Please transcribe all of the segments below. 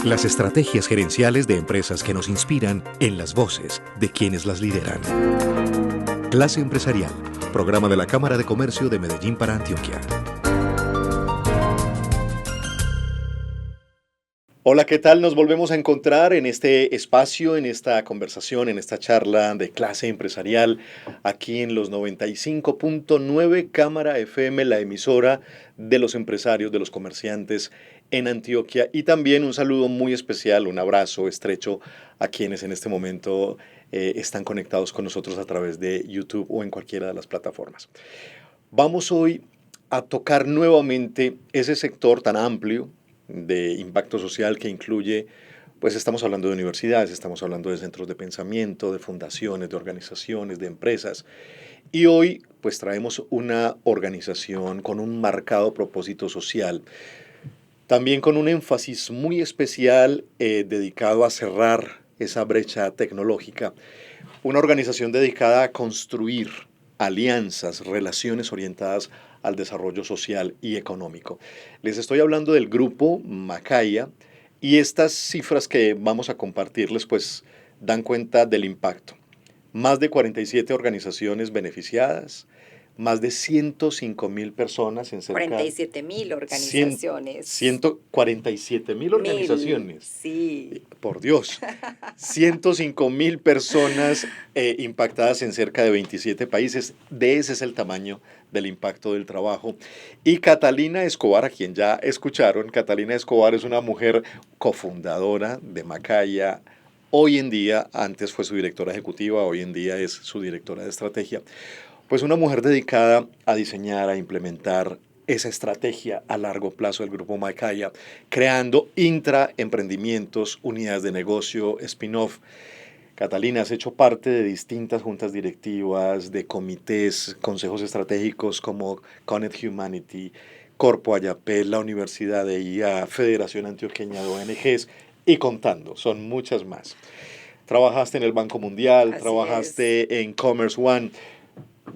Las estrategias gerenciales de empresas que nos inspiran en las voces de quienes las lideran. Clase Empresarial, programa de la Cámara de Comercio de Medellín para Antioquia. Hola, ¿qué tal? Nos volvemos a encontrar en este espacio, en esta conversación, en esta charla de Clase Empresarial, aquí en los 95.9 Cámara FM, la emisora de los empresarios, de los comerciantes en Antioquia. Y también un saludo muy especial, un abrazo estrecho a quienes en este momento están conectados con nosotros a través de YouTube o en cualquiera de las plataformas. Vamos hoy a tocar nuevamente ese sector tan amplio de impacto social que incluye, pues estamos hablando de universidades, estamos hablando de centros de pensamiento, de fundaciones, de organizaciones, de empresas. Y hoy pues traemos una organización con un marcado propósito social, también con un énfasis muy especial dedicado a cerrar esa brecha tecnológica. Una organización dedicada a construir alianzas, relaciones orientadas al desarrollo social y económico. Les estoy hablando del grupo Macaya y estas cifras que vamos a compartirles pues dan cuenta del impacto. Más de 47 organizaciones beneficiadas, más de 105.000 personas en cerca... 47.000 organizaciones. 147.000 organizaciones. Sí. Por Dios. 105.000 personas impactadas en cerca de 27 países. De ese es el tamaño del impacto del trabajo. Y Catalina Escobar, a quien ya escucharon, Catalina Escobar es una mujer cofundadora de Macaya. Hoy en día, antes fue su directora ejecutiva, hoy en día es su directora de estrategia. Pues una mujer dedicada a diseñar, a implementar esa estrategia a largo plazo del Grupo Macaya, creando intraemprendimientos, unidades de negocio, spin-off. Catalina, has hecho parte de distintas juntas directivas, de comités, consejos estratégicos como Connect Humanity, Corpo Ayapel, la Universidad de IA, Federación Antioqueña de ONGs y contando, son muchas más. Trabajaste en el Banco Mundial, Así trabajaste en Commerce One.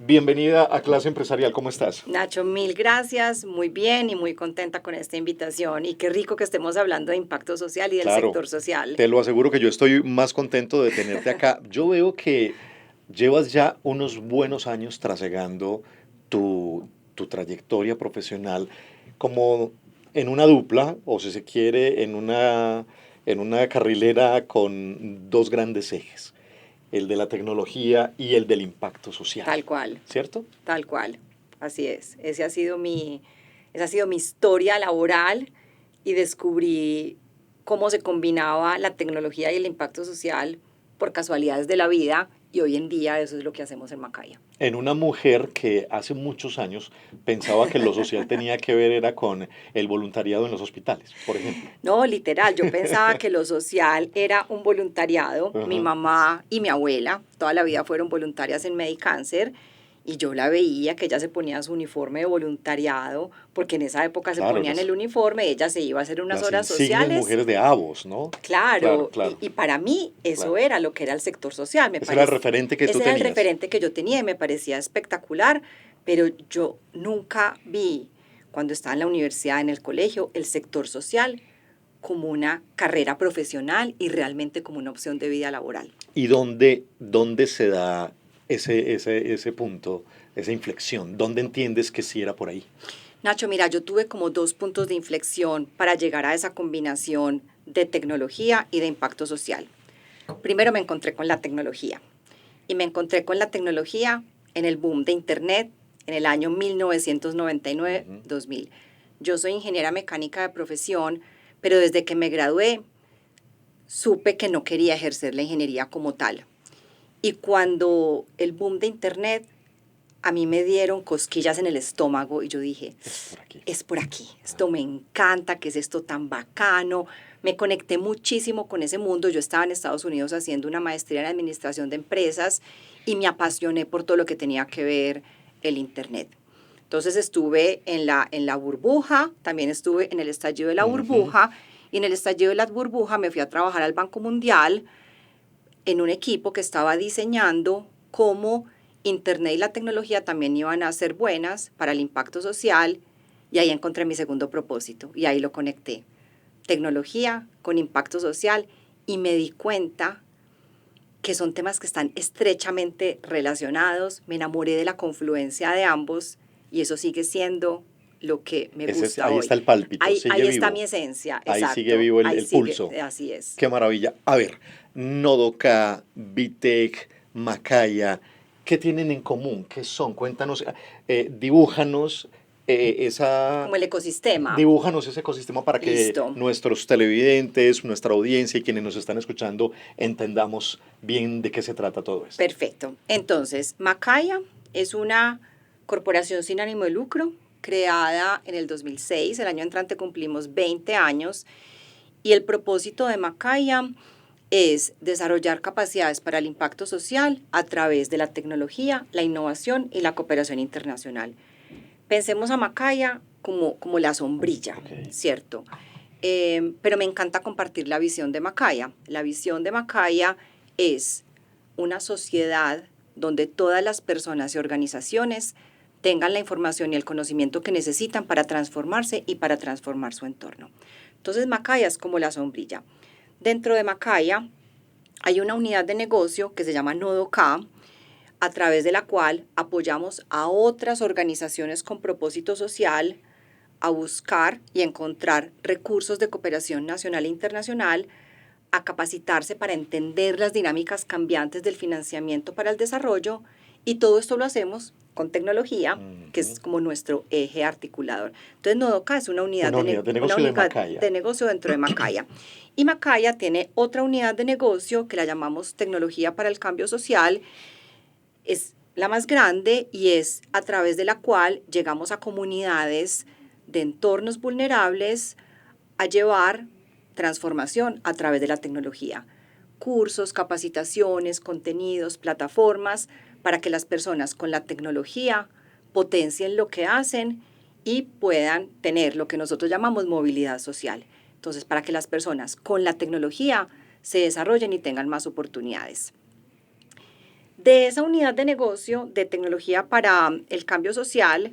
Bienvenida a Clase Empresarial, ¿cómo estás? Nacho, mil gracias, muy bien y muy contenta con esta invitación y qué rico que estemos hablando de impacto social y del sector social. Te lo aseguro que yo estoy más contento de tenerte acá. Yo veo que llevas ya unos buenos años trasegando tu trayectoria profesional como en una dupla, o si se quiere, en una carrilera con dos grandes ejes, el de la tecnología y el del impacto social. Tal cual. ¿Cierto? Tal cual, así es. Esa ha sido mi historia laboral y descubrí cómo se combinaba la tecnología y el impacto social por casualidades de la vida y hoy en día eso es lo que hacemos en Macaya. En una mujer que hace muchos años pensaba que lo social tenía que ver era con el voluntariado en los hospitales, por ejemplo. No, literal, yo pensaba que lo social era un voluntariado. Ajá. Mi mamá y mi abuela toda la vida fueron voluntarias en Medicáncer y yo la veía que ella se ponía su uniforme de voluntariado porque en esa época se ponían el uniforme, ella se iba a hacer unas horas sociales. Mujeres de Avos, ¿no? Claro. Y para mí eso era lo que era el sector social. Ese era el referente que tú tenías. Ese era el referente que yo tenía y me parecía espectacular, pero yo nunca vi, cuando estaba en la universidad, en el colegio, el sector social como una carrera profesional y realmente como una opción de vida laboral. ¿Y dónde se da ese punto, esa inflexión? ¿Dónde entiendes que sí era por ahí? Nacho, mira, yo tuve como 2 puntos de inflexión para llegar a esa combinación de tecnología y de impacto social. Primero me encontré con la tecnología y me encontré con la tecnología en el boom de Internet en el año 1999-2000. Yo soy ingeniera mecánica de profesión, pero desde que me gradué supe que no quería ejercer la ingeniería como tal. Y cuando el boom de Internet, a mí me dieron cosquillas en el estómago y yo dije, es por aquí, esto me encanta, ¿qué es esto tan bacano? Me conecté muchísimo con ese mundo. Yo estaba en Estados Unidos haciendo una maestría en administración de empresas y me apasioné por todo lo que tenía que ver el Internet. Entonces estuve en la burbuja, también estuve en el estallido de la burbuja, y en el estallido de la burbuja me fui a trabajar al Banco Mundial en un equipo que estaba diseñando cómo Internet y la tecnología también iban a ser buenas para el impacto social, y ahí encontré mi segundo propósito y ahí lo conecté. tecnología con impacto social y me di cuenta que son temas que están estrechamente relacionados. Me enamoré de la confluencia de ambos y eso sigue siendo lo que me gusta Ahí hoy. está el pálpito, Ahí sigue está vivo. mi esencia, Ahí sigue exacto. vivo Ahí el sigue, pulso. así es. Qué maravilla. A ver, Nodoka, Vitec, Macaya, ¿qué tienen en común? ¿Qué son? Cuéntanos, dibújanos esa Como el ecosistema. dibújanos ese ecosistema para que Listo. nuestros televidentes, nuestra audiencia y quienes nos están escuchando entendamos bien de qué se trata todo esto. Perfecto. Entonces, Macaya es una corporación sin ánimo de lucro creada en el 2006. El año entrante cumplimos 20 años y el propósito de Macaya es desarrollar capacidades para el impacto social a través de la tecnología, la innovación y la cooperación internacional. Pensemos a Macaya como la sombrilla, Ok. ¿cierto? Pero me encanta compartir la visión de Macaya. La visión de Macaya es una sociedad donde todas las personas y organizaciones tengan la información y el conocimiento que necesitan para transformarse y para transformar su entorno. Entonces Macaya es como la sombrilla. Dentro de Macaya hay una unidad de negocio que se llama Nodoka, a través de la cual apoyamos a otras organizaciones con propósito social a buscar y encontrar recursos de cooperación nacional e internacional, a capacitarse para entender las dinámicas cambiantes del financiamiento para el desarrollo, y todo esto lo hacemos con tecnología, que es como nuestro eje articulador. Entonces, Nodoka es una unidad, Negocio de Macaya. de negocio dentro de Macaya. Y Macaya tiene otra unidad de negocio que la llamamos Tecnología para el Cambio Social. Es la más grande y es a través de la cual llegamos a comunidades de entornos vulnerables a llevar transformación a través de la tecnología. Cursos, capacitaciones, contenidos, plataformas para que las personas con la tecnología potencien lo que hacen y puedan tener lo que nosotros llamamos movilidad social. Entonces, para que las personas con la tecnología se desarrollen y tengan más oportunidades. De esa unidad de negocio de tecnología para el cambio social,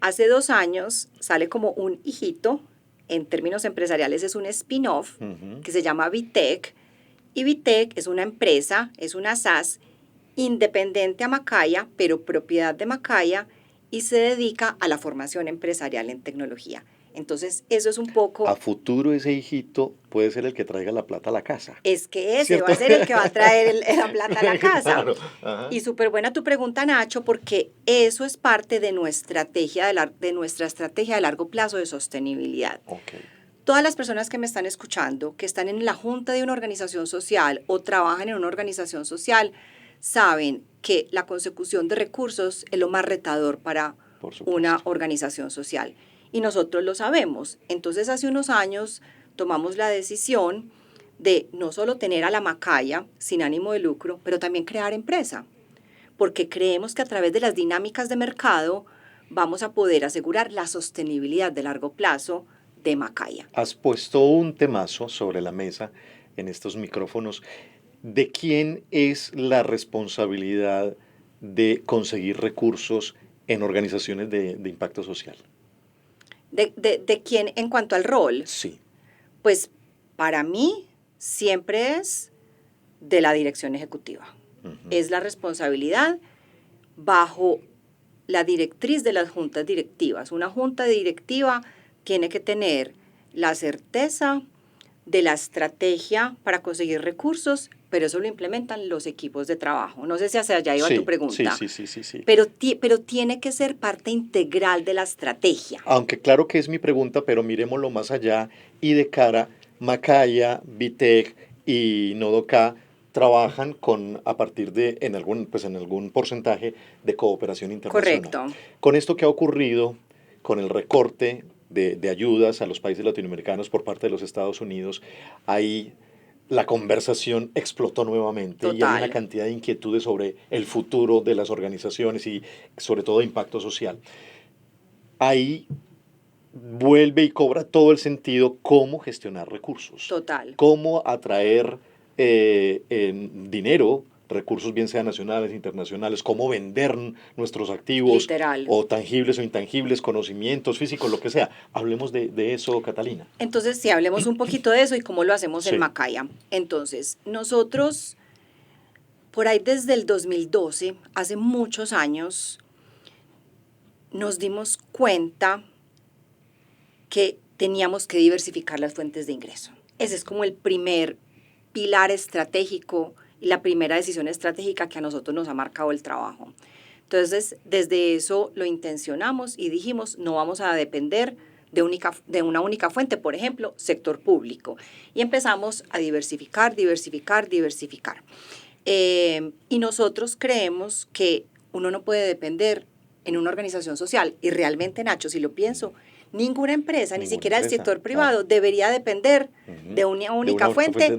hace 2 años sale como un hijito, en términos empresariales es un spin-off que se llama Vitec, y Vitec es una empresa, es una SaaS independiente a Macaya, pero propiedad de Macaya, y se dedica a la formación empresarial en tecnología. Entonces, eso es un poco... A futuro ese hijito puede ser el que traiga la plata a la casa. Es que ese ¿Cierto? va a ser el que va a traer la plata a la casa. Claro. Ajá. Y súper buena tu pregunta, Nacho, porque eso es parte de nuestra estrategia de largo plazo de sostenibilidad. Okay. Todas las personas que me están escuchando, que están en la junta de una organización social o trabajan en una organización social, saben que la consecución de recursos es lo más retador para una organización social. Y nosotros lo sabemos. Entonces, hace unos años tomamos la decisión de no solo tener a la Macaya sin ánimo de lucro, pero también crear empresa, porque creemos que a través de las dinámicas de mercado vamos a poder asegurar la sostenibilidad de largo plazo de Macaya. Has puesto un temazo sobre la mesa en estos micrófonos. ¿De quién es la responsabilidad de conseguir recursos en organizaciones de impacto social? ¿De quién en cuanto al rol? Sí. Pues para mí siempre es de la dirección ejecutiva. Es la responsabilidad bajo la directriz de las juntas directivas. Una junta directiva tiene que tener la certeza de la estrategia para conseguir recursos, pero eso lo implementan los equipos de trabajo. No sé si hacia allá iba tu pregunta. Sí. Pero tiene que ser parte integral de la estrategia. Aunque claro que es mi pregunta, pero miremoslo más allá y de cara, Macaya, Vitec y Nodoka trabajan a partir de, en algún porcentaje de cooperación internacional. Correcto. Con esto que ha ocurrido, con el recorte de ayudas a los países latinoamericanos por parte de los Estados Unidos, ahí la conversación explotó nuevamente. Total. Y hay una cantidad de inquietudes sobre el futuro de las organizaciones y sobre todo impacto social. Ahí vuelve y cobra todo el sentido cómo gestionar recursos. Total. Cómo atraer dinero recursos, bien sean nacionales, internacionales, cómo vender nuestros activos, Literal. o tangibles o intangibles, conocimientos físicos, lo que sea. Hablemos de eso, Catalina. Entonces, sí, hablemos un poquito de eso y cómo lo hacemos en Sí. Macaya. Entonces, nosotros, por ahí desde el 2012, hace muchos años, nos dimos cuenta que teníamos que diversificar las fuentes de ingreso. Ese es como el primer pilar estratégico y la primera decisión estratégica que a nosotros nos ha marcado el trabajo. Entonces, desde eso lo intencionamos y dijimos, no vamos a depender de una única fuente, por ejemplo, sector público. Y empezamos a diversificar, diversificar, diversificar. Y nosotros creemos que uno no puede depender en una organización social. Y realmente, Nacho, si lo pienso, ninguna empresa, ni siquiera el sector privado, debería depender de una única fuente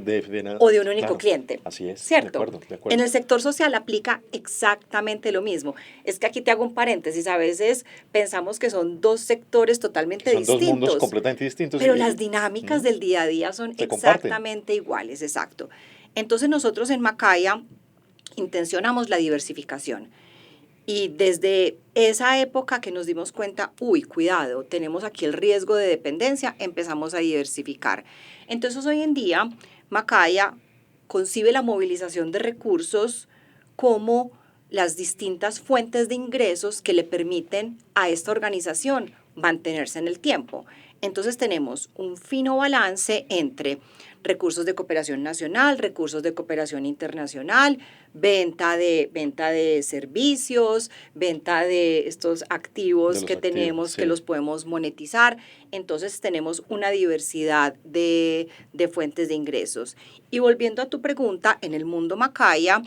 o de un único cliente. Así es. ¿Cierto? De acuerdo. En el sector social aplica exactamente lo mismo. Es que aquí te hago un paréntesis. A veces pensamos que son dos sectores totalmente distintos. Son dos mundos completamente distintos. Pero las dinámicas del día a día son exactamente iguales, exacto. Entonces nosotros en Macaya intencionamos la diversificación. Y desde esa época que nos dimos cuenta, uy, cuidado, tenemos aquí el riesgo de dependencia, empezamos a diversificar. Entonces hoy en día, Macaya concibe la movilización de recursos como las distintas fuentes de ingresos que le permiten a esta organización mantenerse en el tiempo. Entonces tenemos un fino balance entre recursos de cooperación nacional, recursos de cooperación internacional, venta de servicios, venta de estos activos que tenemos, sí, que los podemos monetizar. Entonces tenemos una diversidad de fuentes de ingresos. Y volviendo a tu pregunta, en el mundo Macaya,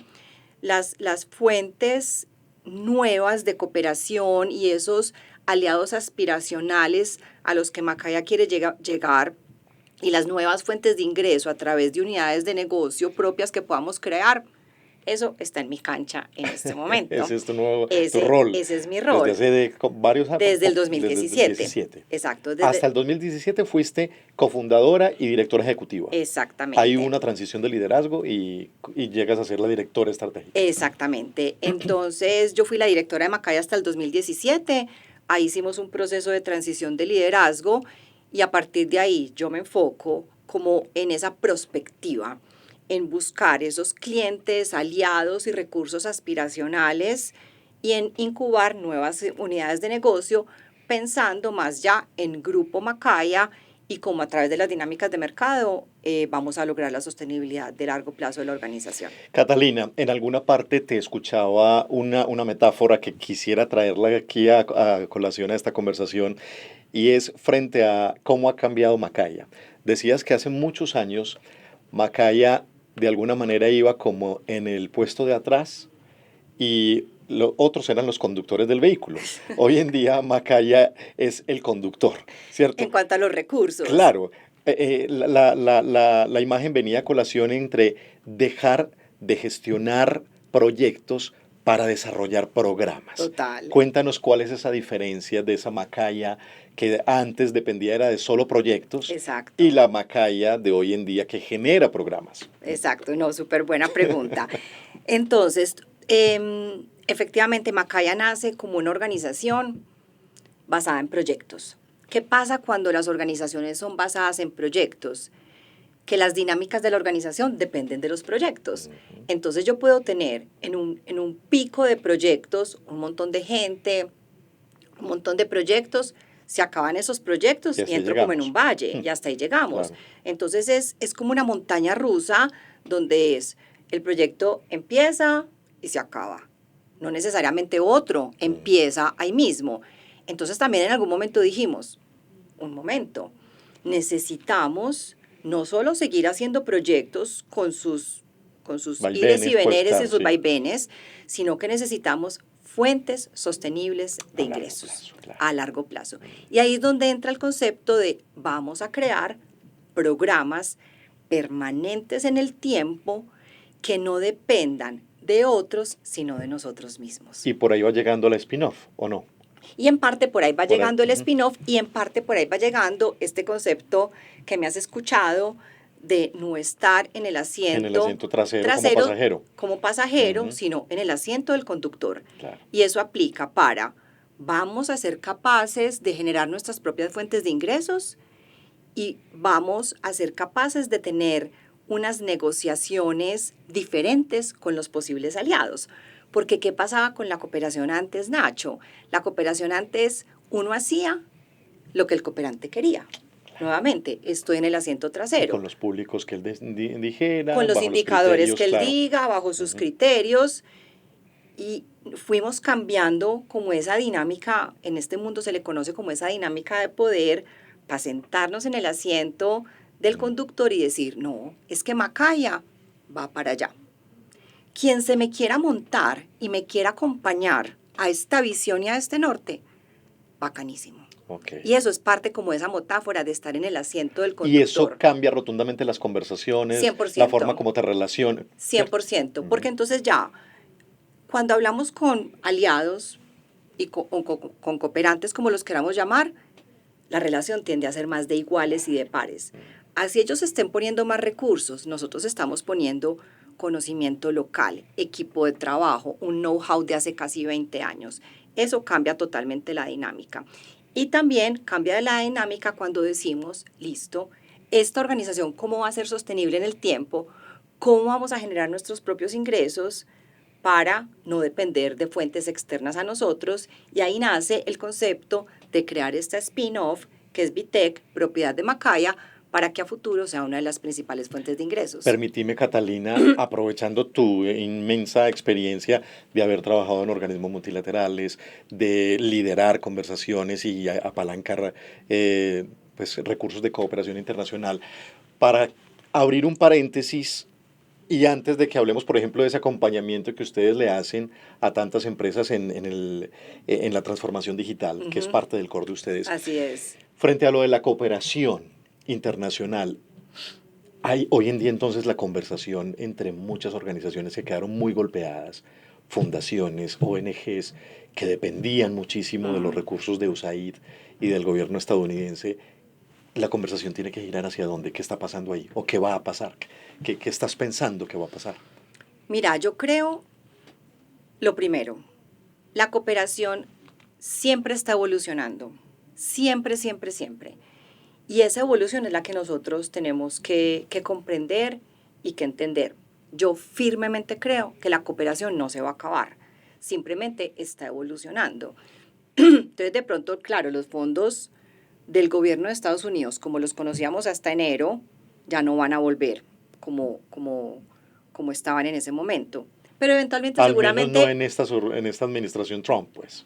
las fuentes nuevas de cooperación y esos aliados aspiracionales a los que Macaya quiere llegar y las nuevas fuentes de ingreso a través de unidades de negocio propias que podamos crear, eso está en mi cancha en este momento. Ese es tu rol. Ese es mi rol. Desde hace varios años. Desde el 2017. Desde el 2017. Exacto. Hasta el 2017 fuiste cofundadora y directora ejecutiva. Exactamente. Hay una transición de liderazgo y llegas a ser la directora estratégica. Exactamente. Entonces, yo fui la directora de Macaya hasta el 2017. Ahí hicimos un proceso de transición de liderazgo y a partir de ahí yo me enfoco como en esa prospectiva, en buscar esos clientes, aliados y recursos aspiracionales y en incubar nuevas unidades de negocio, pensando más ya en Grupo Macaya y cómo a través de las dinámicas de mercado vamos a lograr la sostenibilidad de largo plazo de la organización. Catalina, en alguna parte te escuchaba una metáfora que quisiera traerla aquí a colación a esta conversación, y es frente a cómo ha cambiado Macaya. Decías que hace muchos años Macaya de alguna manera iba como en el puesto de atrás y otros eran los conductores del vehículo. Hoy en día Macaya es el conductor, ¿cierto? En cuanto a los recursos. Claro. La imagen venía a colación entre dejar de gestionar proyectos para desarrollar programas. Total. Cuéntanos cuál es esa diferencia de esa Macaya que antes dependía era de solo proyectos. Exacto. Y la Macaya de hoy en día que genera programas. Exacto, no, súper buena pregunta. Entonces, efectivamente, Macaya nace como una organización basada en proyectos. ¿Qué pasa cuando las organizaciones son basadas en proyectos? Que las dinámicas de la organización dependen de los proyectos. Entonces yo puedo tener en un pico de proyectos un montón de gente, un montón de proyectos, se acaban esos proyectos y entro como en un valle y hasta ahí llegamos. Claro. Entonces es como una montaña rusa donde el proyecto empieza y se acaba. No necesariamente otro empieza ahí mismo. Entonces también en algún momento dijimos, un momento, necesitamos no solo seguir haciendo proyectos con sus ires y veneres, pues, y sus vaivenes, sino que necesitamos fuentes sostenibles de ingresos a largo plazo. Y ahí es donde entra el concepto de vamos a crear programas permanentes en el tiempo que no dependan de otros, sino de nosotros mismos. Y por ahí va llegando la spin-off, ¿o no? Y en parte por ahí va llegando el spin-off y en parte por ahí va llegando este concepto que me has escuchado de no estar en el En el asiento trasero como pasajero, Ujú. sino en el asiento del conductor. Claro. Y eso aplica para, vamos a ser capaces de generar nuestras propias fuentes de ingresos y vamos a ser capaces de tener unas negociaciones diferentes con los posibles aliados. Porque ¿qué pasaba con la cooperación antes, Nacho? La cooperación antes uno hacía lo que el cooperante quería. Nuevamente, estoy en el asiento Y trasero. con los públicos que él dijera, Con los bajo los indicadores criterios, que él claro. diga, bajo sus Ujú. criterios, y fuimos cambiando como esa dinámica, en este mundo se le conoce como esa dinámica de poder, para sentarnos en el asiento del conductor y decir, no, es que Macaya va para allá. Quien se me quiera montar y me quiera acompañar a esta visión y a este norte, bacanísimo. Okay. Y eso es parte como de esa metáfora de estar en el asiento del Y eso conductor. cambia rotundamente las conversaciones, la forma 100%. como te relacionas. 100%, porque entonces ya, cuando hablamos con aliados y con cooperantes, como los queramos llamar, la relación tiende a ser más de iguales y de pares. Así ellos estén poniendo más recursos, nosotros estamos poniendo conocimiento local, equipo de trabajo, un know-how de hace casi 20 años. Eso cambia totalmente la dinámica. Y también cambia la dinámica cuando decimos, listo, esta organización, ¿cómo va a ser sostenible en el tiempo? ¿Cómo vamos a generar nuestros propios ingresos para no depender de fuentes externas a nosotros? Y ahí nace el concepto de crear esta spin-off, que es Vitec, propiedad de Macaya, para que a futuro sea una de las principales fuentes de ingresos. Permitime, Catalina, aprovechando tu inmensa experiencia de haber trabajado en organismos multilaterales, de liderar conversaciones y apalancar pues, recursos de cooperación internacional, para abrir un paréntesis y antes de que hablemos, por ejemplo, de ese acompañamiento que ustedes le hacen a tantas empresas en la transformación digital, que es parte del core de ustedes, Así es. frente a lo de la cooperación internacional, hay hoy en día entonces la conversación entre muchas organizaciones que quedaron muy golpeadas, fundaciones, ONGs, que dependían muchísimo de los recursos de USAID y del gobierno estadounidense. La conversación tiene que girar hacia dónde, qué está pasando ahí, o qué va a pasar, qué estás pensando que va a pasar. Mira, yo creo, lo primero, la cooperación siempre está evolucionando, siempre, siempre, siempre. Y esa evolución es la que nosotros tenemos que comprender y que entender. Yo firmemente creo que la cooperación no se va a acabar, simplemente está evolucionando. Entonces, de pronto, claro, los fondos del gobierno de Estados Unidos, como los conocíamos hasta enero, ya no van a volver como estaban en ese momento. Pero eventualmente, Al menos no seguramente, en esta administración Trump, pues.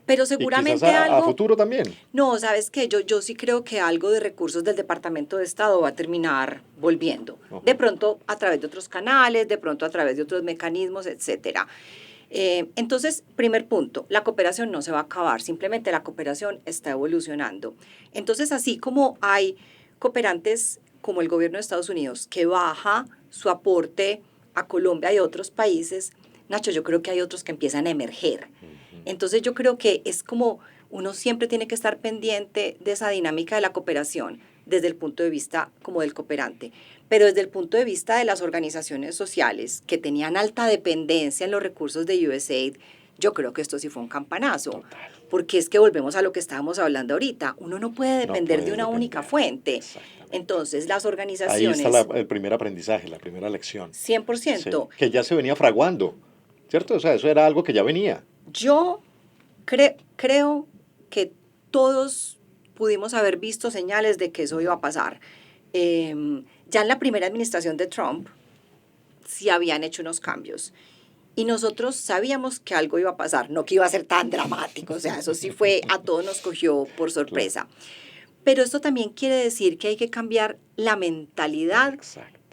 pero Y quizás seguramente a algo. futuro también. No, ¿sabes qué? Yo sí creo que algo de recursos del Departamento de Estado va a terminar volviendo. De pronto a través de otros canales, de pronto a través de otros mecanismos, etcétera. Entonces, primer punto, la cooperación no se va a acabar, simplemente la cooperación está evolucionando. Entonces, así como hay cooperantes como el gobierno de Estados Unidos que baja su aporte a Colombia y otros países, Nacho, yo creo que hay otros que empiezan a emerger. Entonces yo creo que es como uno siempre tiene que estar pendiente de esa dinámica de la cooperación desde el punto de vista como del cooperante, pero desde el punto de vista de las organizaciones sociales que tenían alta dependencia en los recursos de USAID, yo creo que esto sí fue un campanazo, porque es que volvemos a lo que estábamos hablando ahorita, uno no puede depender de una única fuente. Entonces las Ahí está organizaciones, el primer aprendizaje, la primera lección. 100%, Sí, que ya se venía fraguando, ¿cierto? O sea, eso era algo que ya venía. yo creo que todos pudimos haber visto señales de que eso iba a pasar. Ya en la primera administración de Trump sí habían hecho unos cambios y nosotros sabíamos que algo iba a pasar, no que iba a ser tan dramático, o sea, eso sí fue, a todos nos cogió por sorpresa. Pero esto también quiere decir que hay que cambiar la mentalidad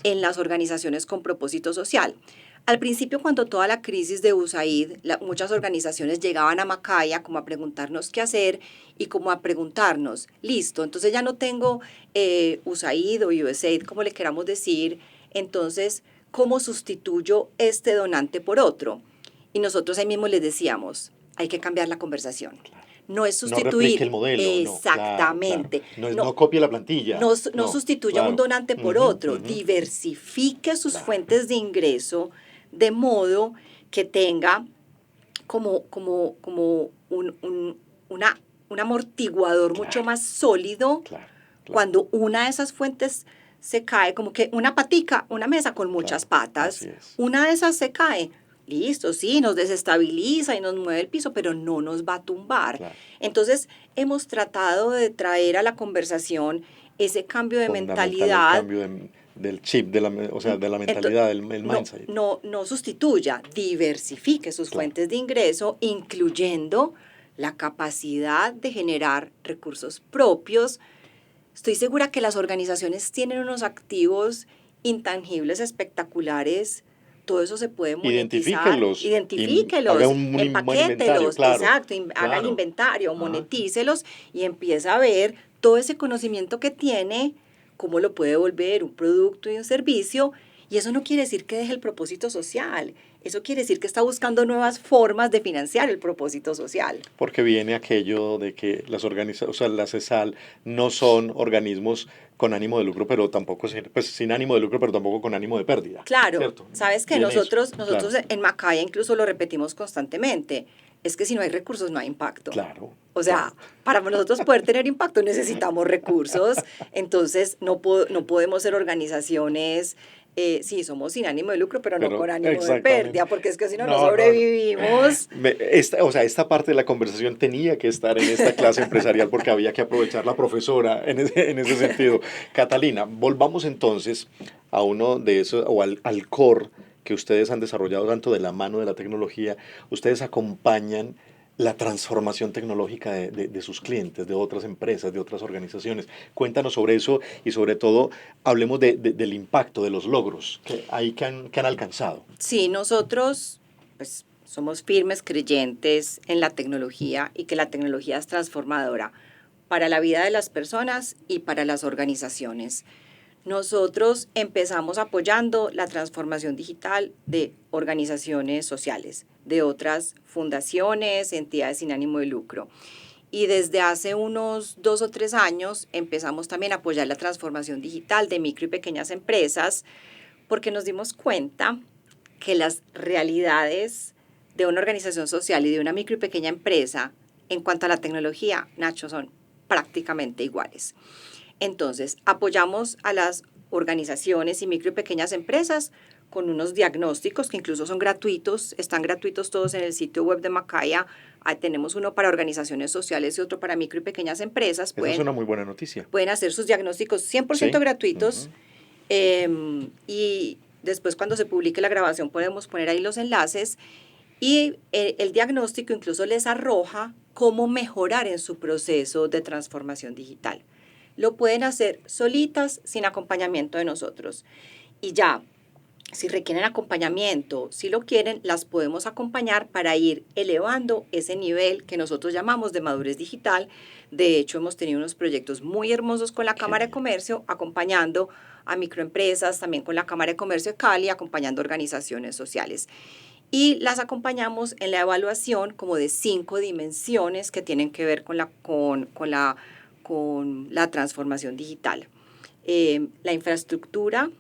en las organizaciones con propósito social. Al principio, cuando toda la crisis de USAID, muchas organizaciones llegaban a Macaya como a preguntarnos qué hacer y como a preguntarnos, listo, entonces ya no tengo USAID o USAID, como le queramos decir, entonces, ¿cómo sustituyo este donante por otro? Y nosotros ahí mismo les decíamos, hay que cambiar la conversación. no es No replique sustituir, el modelo, no, claro, claro. exactamente, No copie la plantilla, no sustituya un claro. donante por Ujú, otro, ujú, diversifique sus claro, fuentes de ingreso de modo que tenga como una, un amortiguador mucho claro, más sólido claro, claro, cuando una de esas fuentes se cae, como que una patica, una mesa con muchas claro, así patas, es, una de esas se cae. Listo, sí, nos desestabiliza y nos mueve el piso, pero no nos va a tumbar. claro. Entonces, hemos tratado de traer a la conversación ese cambio de Fundamental el mentalidad. cambio del chip, o sea, de la Ento- mentalidad, el no, mindset. no sustituya, diversifique sus Claro. fuentes de ingreso, incluyendo la capacidad de generar recursos propios. Estoy segura que las organizaciones tienen unos activos intangibles espectaculares. Todo eso se puede monetizar. Identifíquelos y haga Identifíquelos, un buen inventario, empaquételos, claro, exacto, haga el claro. inventario, Ah, monetícelos y empieza a ver todo ese conocimiento que tiene, cómo lo puede volver un producto y un servicio. Y eso no quiere decir que deje el propósito social. Eso quiere decir que está buscando nuevas formas de financiar el propósito social. porque viene aquello de que o sea, las CESAL no son organismos con ánimo de lucro, pero tampoco, pues sin ánimo de lucro, pero tampoco con ánimo de pérdida, Claro, ¿cierto? sabes que Viene eso, nosotros claro, en Macaya incluso lo repetimos constantemente, es que si no hay recursos no hay impacto. claro, O claro. sea, para nosotros poder tener impacto necesitamos recursos, entonces no podemos ser organizaciones, sí, somos sin ánimo de lucro, pero no Pero con ánimo de exactamente. pérdida, porque es que si no, no No, no, no. sobrevivimos. O sea, esta parte de la conversación tenía que estar en esta clase empresarial porque había que aprovechar la profesora en ese sentido. Catalina, volvamos entonces a uno de esos, o al core que ustedes han desarrollado tanto de la mano de la tecnología. Ustedes acompañan la transformación tecnológica de sus clientes, de otras empresas, de otras organizaciones. Cuéntanos sobre eso y sobre todo hablemos del impacto, de los logros que han alcanzado. Sí, nosotros pues somos firmes creyentes en la tecnología y que la tecnología es transformadora para la vida de las personas y para las organizaciones. Nosotros empezamos apoyando la transformación digital de organizaciones sociales, de otras fundaciones, entidades sin ánimo de lucro. Y desde hace unos 2 o 3 años empezamos también a apoyar la transformación digital de micro y pequeñas empresas porque nos dimos cuenta que las realidades de una organización social y de una micro y pequeña empresa en cuanto a la tecnología, Nacho, son prácticamente iguales. Entonces, apoyamos a las organizaciones y micro y pequeñas empresas con unos diagnósticos que incluso son gratuitos, están gratuitos todos en el sitio web de Macaya. Ahí tenemos uno para organizaciones sociales y otro para micro y pequeñas empresas. Esa es una muy buena noticia. Pueden hacer sus diagnósticos 100% Sí. gratuitos Ujú. y después cuando se publique la grabación podemos poner ahí los enlaces y el diagnóstico incluso les arroja cómo mejorar en su proceso de transformación digital. Lo pueden hacer solitas, sin acompañamiento de nosotros. Y ya, si requieren acompañamiento, si lo quieren, las podemos acompañar para ir elevando ese nivel que nosotros llamamos de madurez digital. De hecho, hemos tenido unos proyectos muy hermosos con la Qué Cámara de bien. Comercio, acompañando a microempresas, también con la Cámara de Comercio de Cali, acompañando organizaciones sociales. Y las acompañamos en la evaluación como de 5 dimensiones que tienen que ver con la transformación digital. La infraestructura,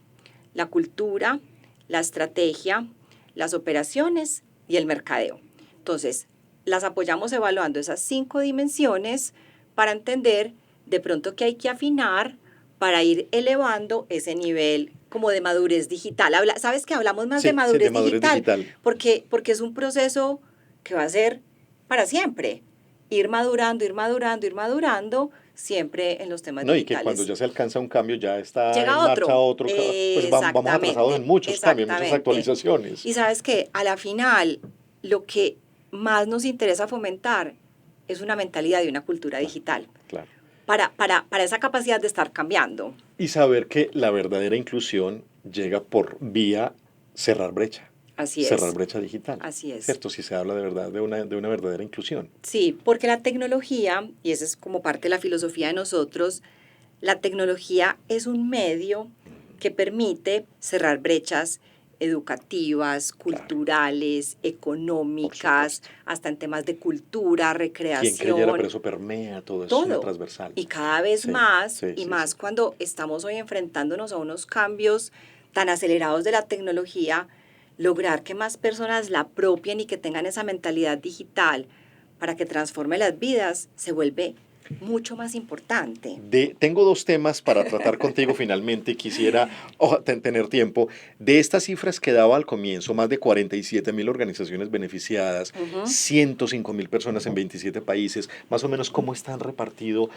la cultura, la estrategia, las operaciones y el mercadeo. Entonces, las apoyamos evaluando esas 5 dimensiones para entender de pronto que hay que afinar para ir elevando ese nivel como de madurez digital. ¿Sabes que hablamos más de Sí, sí, de madurez madurez digital? digital. Porque es un proceso que va a ser para siempre. Ir madurando, ir madurando, ir madurando, siempre en los temas No, y que cuando digitales. ya se alcanza un cambio, ya está en Llega marcha otro. otro, pues vamos atrasados en Exactamente, muchos cambios, muchas exactamente. actualizaciones. Y sabes que a la final lo que más nos interesa fomentar es una mentalidad y una cultura Claro, digital claro. para esa capacidad de estar cambiando. Y saber que la verdadera inclusión llega por vía cerrar brecha, Así cerrar es, brecha digital, así es. ¿cierto? Si se habla de verdad de una verdadera inclusión. Sí, porque la tecnología, y esa es como parte de la filosofía de nosotros, la tecnología es un medio que permite cerrar brechas, educativas, culturales, económicas, hasta en temas de cultura, Quien creyera, pero recreación, eso permea todo, es una todo. transversal. Y cada vez Sí, más, sí, y sí, sí. más cuando estamos hoy enfrentándonos a unos cambios tan acelerados de la tecnología, lograr que más personas la apropien y que tengan esa mentalidad digital para que transforme las vidas se vuelve mucho más importante. Tengo dos temas para tratar contigo finalmente. Quisiera tener tiempo. De estas cifras que daba al comienzo, más de 47.000 organizaciones beneficiadas, Ujú. 105.000 personas en 27 países, más o menos cómo están repartidos,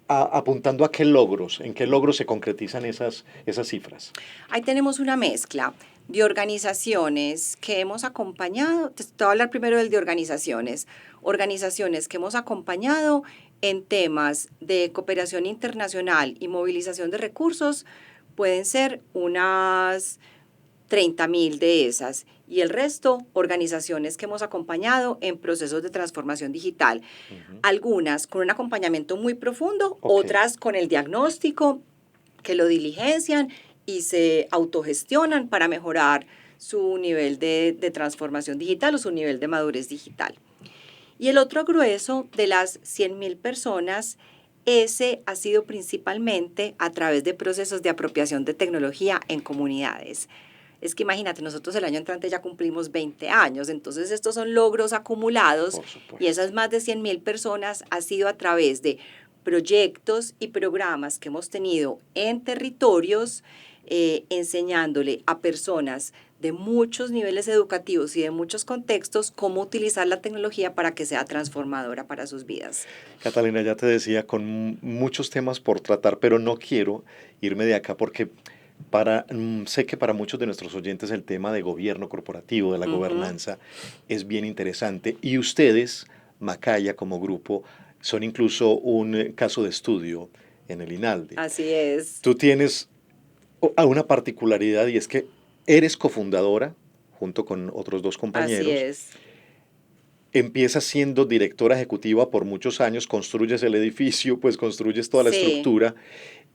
apuntando a qué logros, en qué logros se concretizan esas cifras. Ahí tenemos una mezcla de organizaciones que hemos acompañado. Te voy a hablar primero del de organizaciones. Organizaciones que hemos acompañado en temas de cooperación internacional y movilización de recursos pueden ser unas 30.000 de esas. Y el resto, organizaciones que hemos acompañado en procesos de transformación digital. Ujú. Algunas con un acompañamiento muy profundo, Ok. otras con el diagnóstico que lo diligencian y se autogestionan para mejorar su nivel de transformación digital o su nivel de madurez digital. Y el otro grueso de las 100.000 personas, ese ha sido principalmente a través de procesos de apropiación de tecnología en comunidades. Es que imagínate, nosotros el año entrante ya cumplimos 20 años, entonces estos son logros acumulados Por y supuesto. esas más de 100.000 personas ha sido a través de proyectos y programas que hemos tenido en territorios, enseñándole a personas de muchos niveles educativos y de muchos contextos cómo utilizar la tecnología para que sea transformadora para sus vidas. Catalina, ya te decía, con muchos temas por tratar, pero no quiero irme de acá porque sé que para muchos de nuestros oyentes el tema de gobierno corporativo, de la Ujú. gobernanza, es bien interesante. Y ustedes, Macaya como grupo, son incluso un caso de estudio en el INALDE. Así es, Tú tienes una particularidad y es que eres cofundadora, junto con otros dos así compañeros. es. Empiezas siendo directora ejecutiva por muchos años, construyes el edificio, pues construyes toda la Sí, estructura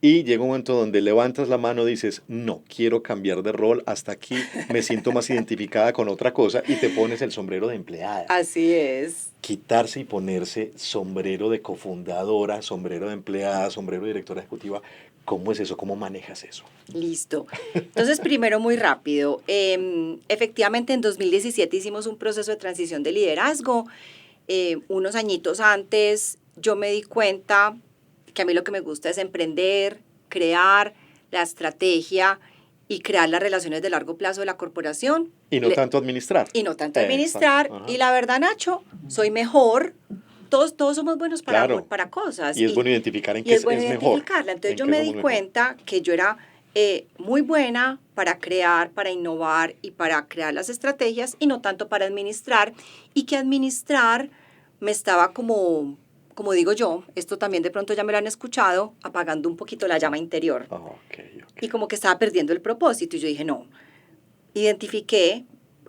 y llega un momento donde levantas la mano y dices, no, quiero cambiar de rol, hasta aquí me siento más identificada con otra cosa y te pones el sombrero de empleada. así es. Quitarse y ponerse sombrero de cofundadora, sombrero de empleada, sombrero de directora ejecutiva, ¿cómo es eso? ¿Cómo manejas eso? Listo. Entonces, primero, muy rápido. Efectivamente, en 2017 hicimos un proceso de transición de liderazgo. Unos añitos antes, yo me di cuenta que a mí lo que me gusta es emprender, crear la estrategia y crear las relaciones de largo plazo de la corporación. Y no tanto administrar. Y no tanto Exacto. administrar. Y Ajá. la verdad, Nacho, soy mejor. Todos somos buenos Claro. para cosas Y es bueno identificar en y qué es bueno es mejor, identificarla. Entonces en yo qué me somos di mejor. cuenta que yo era muy buena para crear, para innovar y para crear las estrategias y no tanto para administrar y que administrar me estaba como digo yo, esto también de pronto ya me lo han escuchado, apagando un poquito la llama Oh, interior ok, ok. y como que estaba perdiendo el propósito y yo dije, no, identifiqué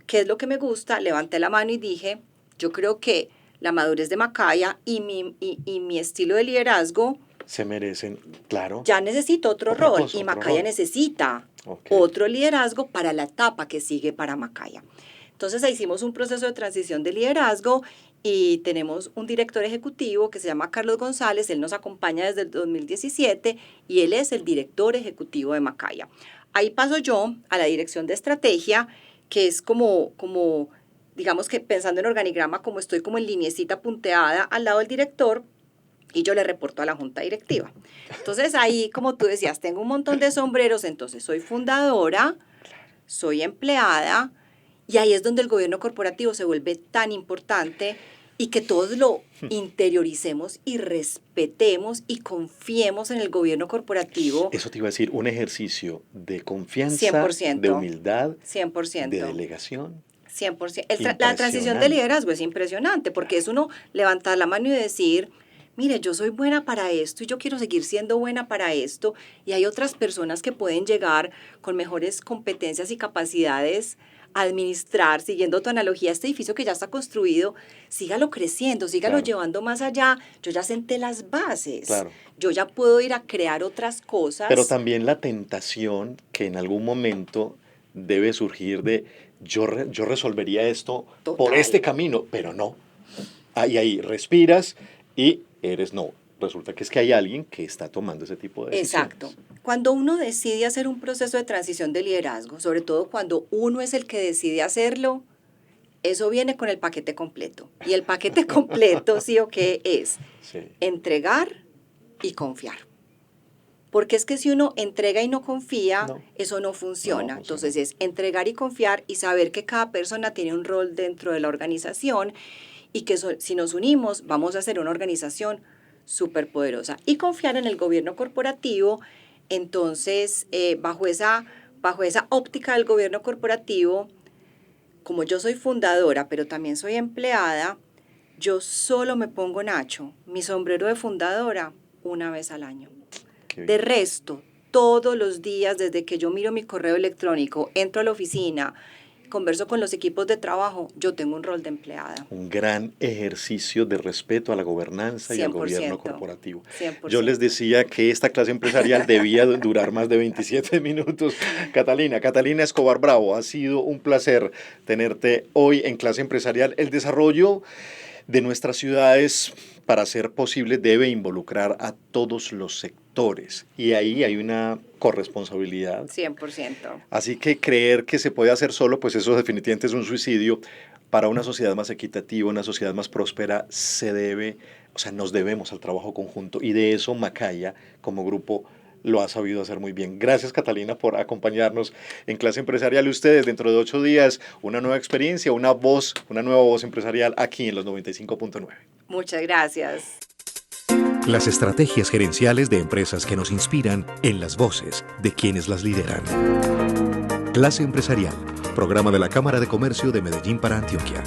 qué es lo que me gusta, levanté la mano y dije, yo creo que la madurez de Macaya y mi estilo de liderazgo Se merecen, claro, ya necesito otro otra rol cosa, y otro Macaya rol. necesita Ok. otro liderazgo para la etapa que sigue para Macaya. Entonces hicimos un proceso de transición de liderazgo y tenemos un director ejecutivo que se llama Carlos González, él nos acompaña desde el 2017 y él es el director ejecutivo de Macaya. Ahí paso yo a la dirección de estrategia, que es como digamos que pensando en organigrama, como estoy como en lineecita punteada al lado del director, y yo le reporto a la junta directiva. Entonces ahí, como tú decías, tengo un montón de sombreros, entonces soy fundadora, soy empleada y ahí es donde el gobierno corporativo se vuelve tan importante y que todos lo interioricemos y respetemos y confiemos en el gobierno corporativo Eso te iba a decir, un ejercicio de cien por confianza, de ciento, humildad, cien por de ciento. delegación. 100%. La transición de Impresionante. liderazgo es impresionante porque Claro. es uno levantar la mano y decir, mire, yo soy buena para esto y yo quiero seguir siendo buena para esto y hay otras personas que pueden llegar con mejores competencias y capacidades a administrar, siguiendo tu analogía, este edificio que ya está construido, sígalo creciendo, sígalo Claro, llevando más allá. Yo ya senté las bases, claro. yo ya puedo ir a crear otras Pero cosas. también la tentación que en algún momento debe surgir de yo resolvería esto por Total. este camino, pero no. Ahí respiras y no. Resulta que es que hay alguien que está tomando ese tipo de decisiones. Exacto. Cuando uno decide hacer un proceso de transición de liderazgo, sobre todo cuando uno es el que decide hacerlo, eso viene con el paquete completo. Y el paquete completo, sí o qué, es entregar y confiar. Porque es que si uno entrega y no confía, eso no funciona. Entonces es entregar y confiar y saber que cada persona tiene un rol dentro de la organización y que si nos unimos vamos a hacer una organización súper poderosa. Y confiar en el gobierno corporativo. Entonces, bajo esa óptica del gobierno corporativo, como yo soy fundadora, pero también soy empleada, yo solo me pongo, Nacho, mi sombrero de fundadora una vez al año. De resto, todos los días, desde que yo miro mi correo electrónico, entro a la oficina, converso con los equipos de trabajo, yo tengo un rol de empleada. Un gran ejercicio de respeto a la gobernanza 100%, y al gobierno corporativo. 100%. Yo les decía que esta clase empresarial debía durar más de 27 minutos. Catalina Escobar Bravo, ha sido un placer tenerte hoy en Clase Empresarial. El desarrollo de nuestras ciudades, para ser posible, debe involucrar a todos los sectores y ahí hay una corresponsabilidad. 100%. Así que creer que se puede hacer solo, pues eso definitivamente es un suicidio. Para una sociedad más equitativa, una sociedad más próspera, nos debemos al trabajo conjunto y de eso Macaya como grupo lo ha sabido hacer muy bien. Gracias, Catalina, por acompañarnos en Clase Empresarial. Y ustedes, dentro de 8 días, una nueva experiencia, una nueva voz empresarial aquí en los 95.9. Muchas gracias. Las estrategias gerenciales de empresas que nos inspiran en las voces de quienes las lideran. Clase Empresarial, programa de la Cámara de Comercio de Medellín para Antioquia.